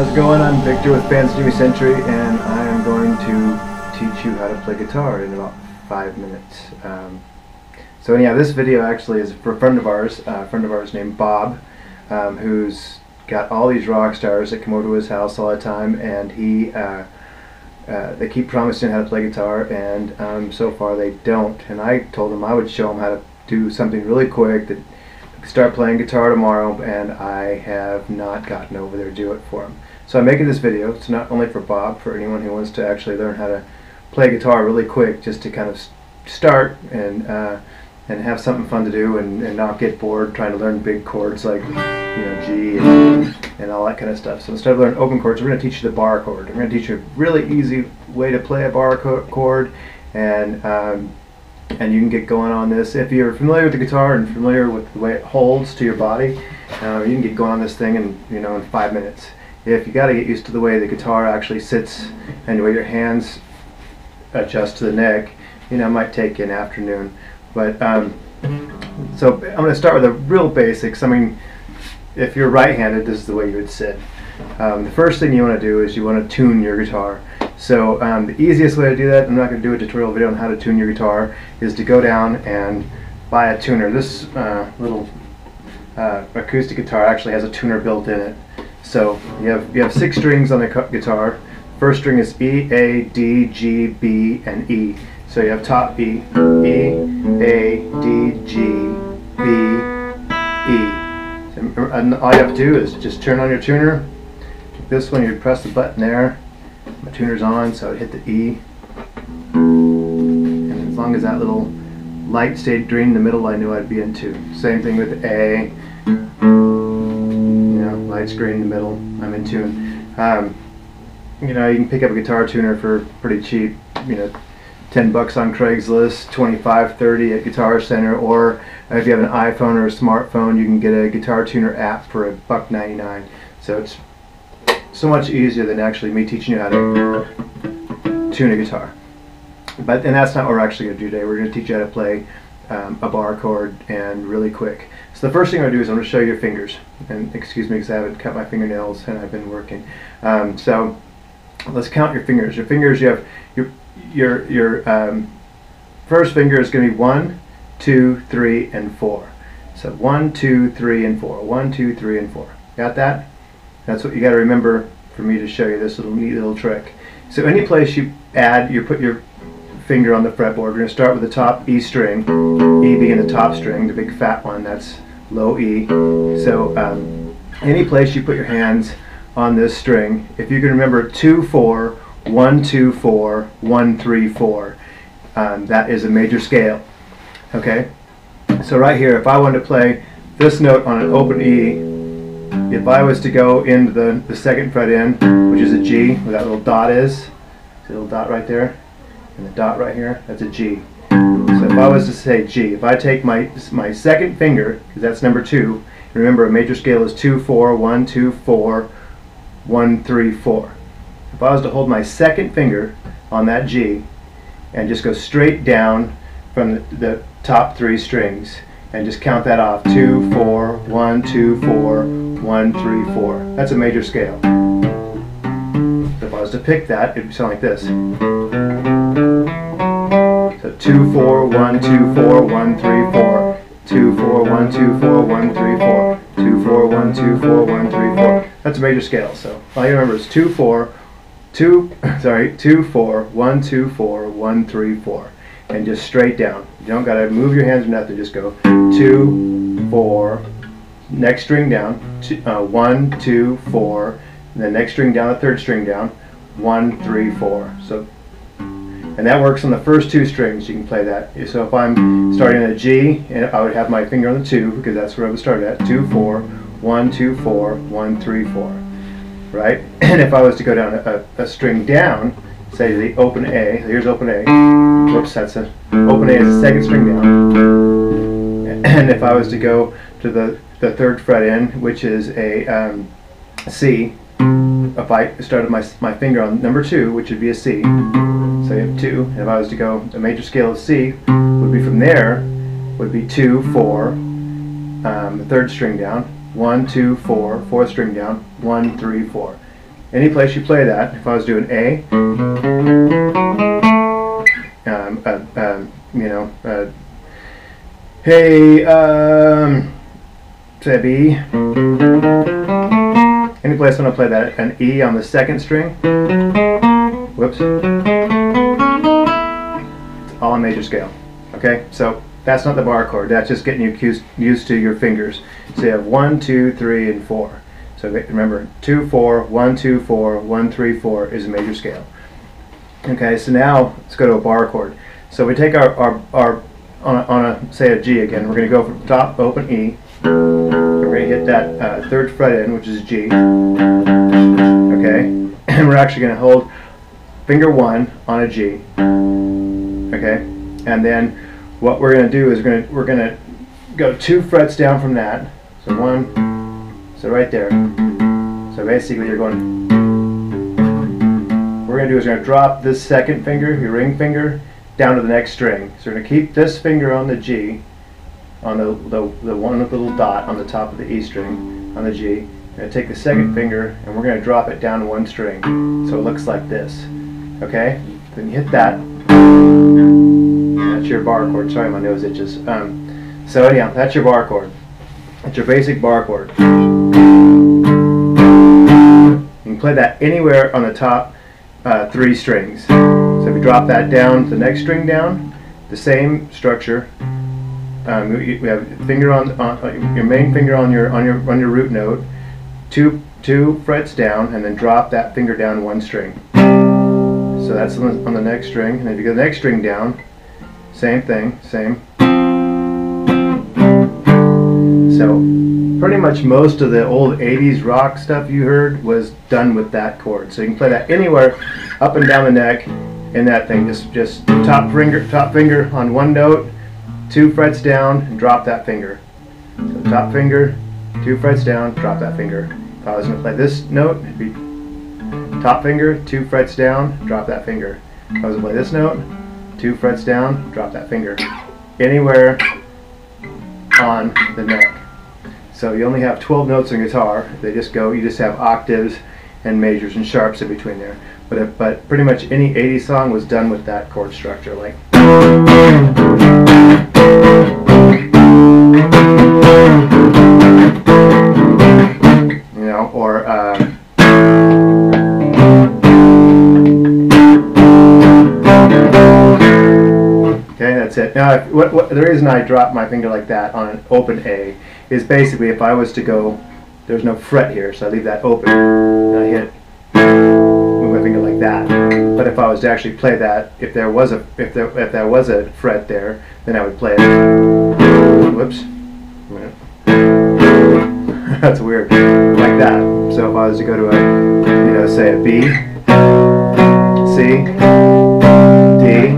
How's it going? I'm Victor with Fans New Century, and I am going to teach you how to play guitar in about 5 minutes. So anyhow, this video actually is for a friend of ours named Bob, who's got all these rock stars that come over to his house all the time, and they keep promising how to play guitar, and so far they don't. And I told him I would show him how to do something really quick that start playing guitar tomorrow, and I have not gotten over there to do it for him. So I'm making this video. It's not only for Bob, for anyone who wants to actually learn how to play guitar really quick, just to kind of start and have something fun to do, and not get bored trying to learn big chords like G and all that kind of stuff. So instead of learning open chords, we're going to teach you the bar chord. We're going to teach you a really easy way to play a bar chord, and you can get going on this. If you're familiar with the guitar and familiar with the way it holds to your body, you can get going on this thing in 5 minutes. If you got to get used to the way the guitar actually sits and the way your hands adjust to the neck, it might take you an afternoon. But so I'm going to start with the real basics. I mean, if you're right-handed, this is the way you would sit. The first thing you want to do is you want to tune your guitar. So the easiest way to do that, I'm not going to do a tutorial video on how to tune your guitar, is to go down and buy a tuner. This little acoustic guitar actually has a tuner built in it. So you have 6 strings on the guitar. First string is E, A, D, G, B, and E. So you have top E, E, A, D, G, B, E. And all you have to do is just turn on your tuner. This one, you press the button there. My tuner's on, so I hit the E, and as long as that little light stayed green in the middle, I knew I'd be in tune. Same thing with the A. Light's green in the middle, I'm in tune. You can pick up a guitar tuner for pretty cheap. $10 on Craigslist, $25, $30 at Guitar Center, or if you have an iPhone or a smartphone, you can get a guitar tuner app for $1.99. So it's so much easier than actually me teaching you how to tune a guitar. And that's not what we're actually going to do today. We're going to teach you how to play a bar chord, and really quick. So the first thing I'm going to do is I'm going to show you your fingers. And excuse me because I haven't cut my fingernails and I've been working. So let's count your fingers. Your fingers, you have your first finger is going to be 1, 2, 3, and 4. So 1, 2, 3, and 4. 1, 2, 3, and 4. Got that? That's what you got to remember for me to show you this neat little trick. So any place you put your finger on the fretboard. We're going to start with the top E string, E being the top string, the big fat one, that's low E. So any place you put your hands on this string, if you can remember 2, 4, 1, 2, 4, 1, 3, 4, that is a major scale. Okay? So right here, if I wanted to play this note on an open E, if I was to go into the second fret in, which is a G, where that little dot is, see the little dot right there, and the dot right here, that's a G. So if I was to say G, if I take my second finger, because that's number 2, remember a major scale is 2, 4, 1, 2, 4, 1, 3, 4. If I was to hold my second finger on that G and just go straight down from the top 3 strings and just count that off, 2, 4, 1, 2, 4, 1, 3, 4. That's a major scale. So if I was to pick that, it would sound like this. So 2, 4, 1, 2, 4, 1, 3, 4. 2, 4, 1, 2, 4, 1, 3, 4. 2, 4, 1, 2, 4, 1, 3, 4. That's a major scale. So all you remember is 2, 4, 2, 4, 1, 2, 4, 1, 3, 4. And just straight down. You don't got to move your hands or nothing. Just go 2, 4, next string down, 1, 2, 4, and then next string down, the third string down, 1, 3, 4. So, and that works on the first 2 strings. You can play that. So if I'm starting at a G, and I would have my finger on the 2 because that's where I would start at. 2, 4, 1, 2, 4, 1, 3, 4. Right? And if I was to go down a string down, say the open A, here's open A. Whoops, that's an open A is the second string down. And if I was to go to the third fret in, which is a C, if I started my finger on number 2, which would be a C, so you have 2, and if I was to go, the major scale of C would be from there, would be 2, 4, the third string down, 1, 2, 4, fourth string down, 1, 3, 4. any place you play that, if I was doing A, you know, hey, say B, any place I'm going to play that, an E on the second string, whoops, it's all in major scale. Okay, so that's not the bar chord, that's just getting you used to your fingers. So you have 1, 2, 3, and 4. So remember, 2, 4, 1, 2, 4, 1, 3, 4 is a major scale. Okay, so now let's go to a bar chord. So we take our on a say a G again. We're going to go from top, open E. We're going to hit that third fret in, which is G. Okay, and we're actually going to hold finger 1 on a G. Okay, and then what we're going to do is we're going to go 2 frets down from that. So 1, so right there. So basically you're going, what we're going to do is we're going to drop this second finger, your ring finger, down to the next string. So we're going to keep this finger on the G, on the one little dot on the top of the E string, on the G. We're going to take the second finger and we're going to drop it down to one string. So it looks like this. Okay? Then you hit that. That's your bar chord. Sorry, my nose itches. So anyhow, that's your bar chord. It's your basic bar chord. You can play that anywhere on the top 3 strings. So if you drop that down, the next string down, the same structure. We have finger on your main finger on your root note, two frets down, and then drop that finger down 1 string. So that's on the next string, and if you go the next string down, same thing, same. So pretty much most of the old 80s rock stuff you heard was done with that chord. So you can play that anywhere, up and down the neck, in that thing. Just top finger on 1 note, 2 frets down, and drop that finger. So top finger, 2 frets down, drop that finger. If I was going to play this note, it'd be top finger, 2 frets down, drop that finger. If I was going to play this note, 2 frets down, drop that finger. Anywhere on the neck. So you only have 12 notes in guitar. They just go, you just have octaves and majors and sharps in between there. But pretty much any 80s song was done with that chord structure, like. You know, or okay, that's it. Now, the reason I drop my finger like that on an open A is basically if I was to go, there's no fret here, so I leave that open, and I hit my finger like that. But if I was to actually play that, if there was a fret there, then I would play it. Whoops. That's weird. Like that. So if I was to go to a, you know, say a B, C, D,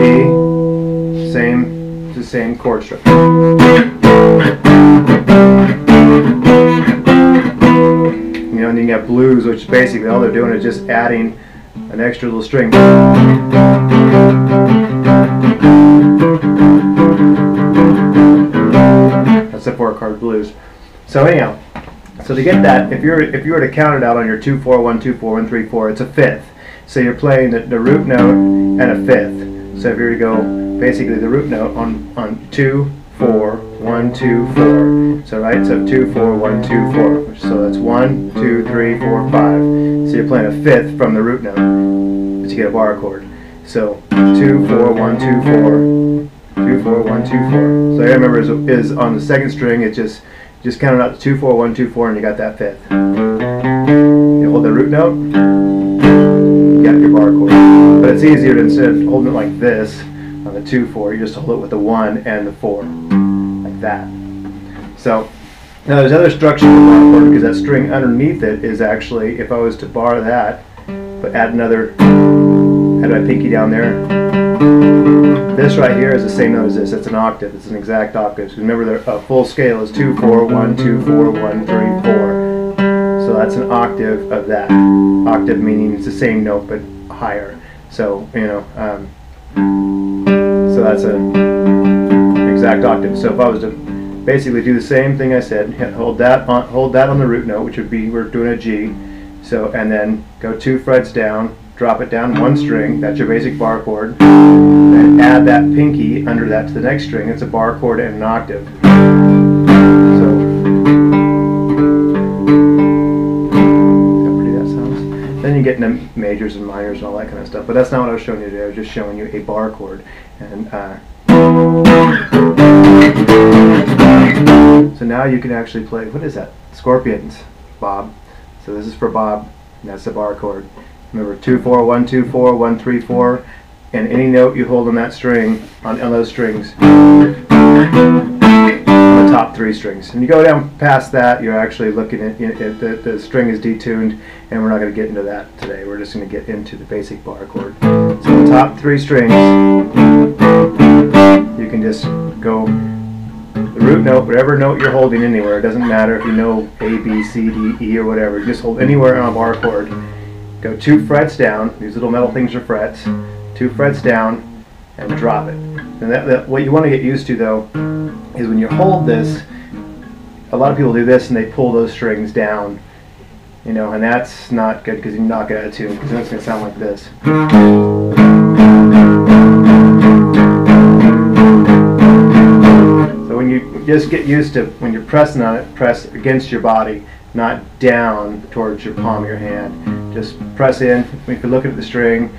E, the same chord structure. You know, and you have blues, which basically all they're doing is just adding an extra little string. That's the 4-chord blues. So anyhow, so to get that, if you were to count it out on your 2-4-1, 2-4-1, 3-4, it's a fifth. So you're playing the root note and a fifth. So if you were to go basically the root note on 2, 4, 1, 2, 4. So right, so 2, 4, 1, 2, 4. So that's 1, 2, 3, 4, 5. So you're playing a fifth from the root note, but you get a bar chord. So 2, 4, 1, 2, 4, 2, 4, 1, 2, 4. So I remember is on the second string. It just counted out to 2, 4, 1, 2, 4, and you got that fifth. You hold the root note, you got your bar chord. But it's easier to, instead of holding it like this on the 2, 4, you just hold it with the 1 and the 4, like that. So now there's other structure to the bar chord, because that string underneath it is actually, if I was to bar that, but add my pinky down there. This right here is the same note as this. It's an octave. It's an exact octave. So remember, a full scale is 2, 4, 1, 2, 4, 1, 3, 4. So that's an octave of that. Octave meaning it's the same note but higher. So you know, so that's an exact octave. So if I was to basically do the same thing I said. Hold that on the root note, which would be, we're doing a G. So, and then go 2 frets down, drop it down 1 string. That's your basic bar chord. Then add that pinky under that to the next string. It's a bar chord and an octave. So, how pretty that sounds. Then you get into majors and minors and all that kind of stuff. But that's not what I was showing you today. I was just showing you a bar chord. And so now you can actually play, what is that? Scorpions, Bob. So this is for Bob, and that's the bar chord. Remember 2-4, 1-2-4, 1-3-4, and any note you hold on that string, on those strings, the top 3 strings. And you go down past that, you're actually looking at, the string is detuned, and we're not going to get into that today. We're just going to get into the basic bar chord. So the top 3 strings, you can just go the root note, whatever note you're holding anywhere. It doesn't matter if you know A, B, C, D, E, or whatever. You just hold anywhere on a bar chord. Go 2 frets down. These little metal things are frets. 2 frets down and drop it. And what you want to get used to, though, is when you hold this, a lot of people do this and they pull those strings down, you know, and that's not good because you knock it out of tune, because then it's going to sound like this. When you just get used to, when you're pressing on it, press against your body, not down towards your palm of your hand. Just press in. If you look at the string,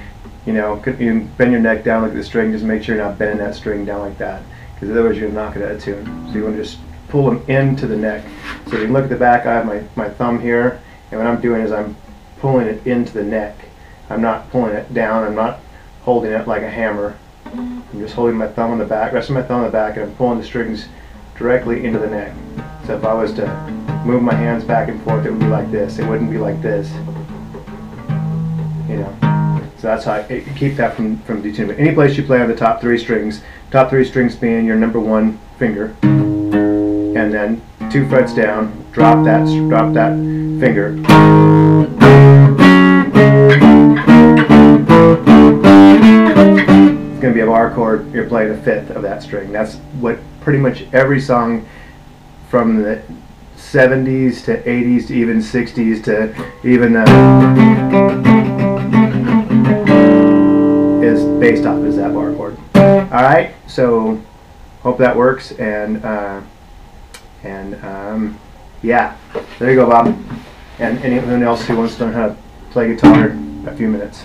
you know, you bend your neck down, look at the string, just make sure you're not bending that string down like that, because otherwise you're going to knock it out of tune. So you want to just pull them into the neck. So you can look at the back, I have my thumb here, and what I'm doing is I'm pulling it into the neck. I'm not pulling it down, I'm not holding it like a hammer. I'm just holding my thumb on the back, resting my thumb on the back, and I'm pulling the strings directly into the neck. So if I was to move my hands back and forth, it would be like this. It wouldn't be like this. You know. So that's how I keep that from detunement. Any place you play on the top 3 strings being your number 1 finger, and then 2 frets down, drop that finger. Going to be a bar chord, you're playing a 5th of that string. That's what pretty much every song from the 70s to 80s to even 60s to even is based off, is that bar chord. Alright, so hope that works, and yeah, there you go, Bob. And anyone else who wants to learn how to play guitar in a few minutes.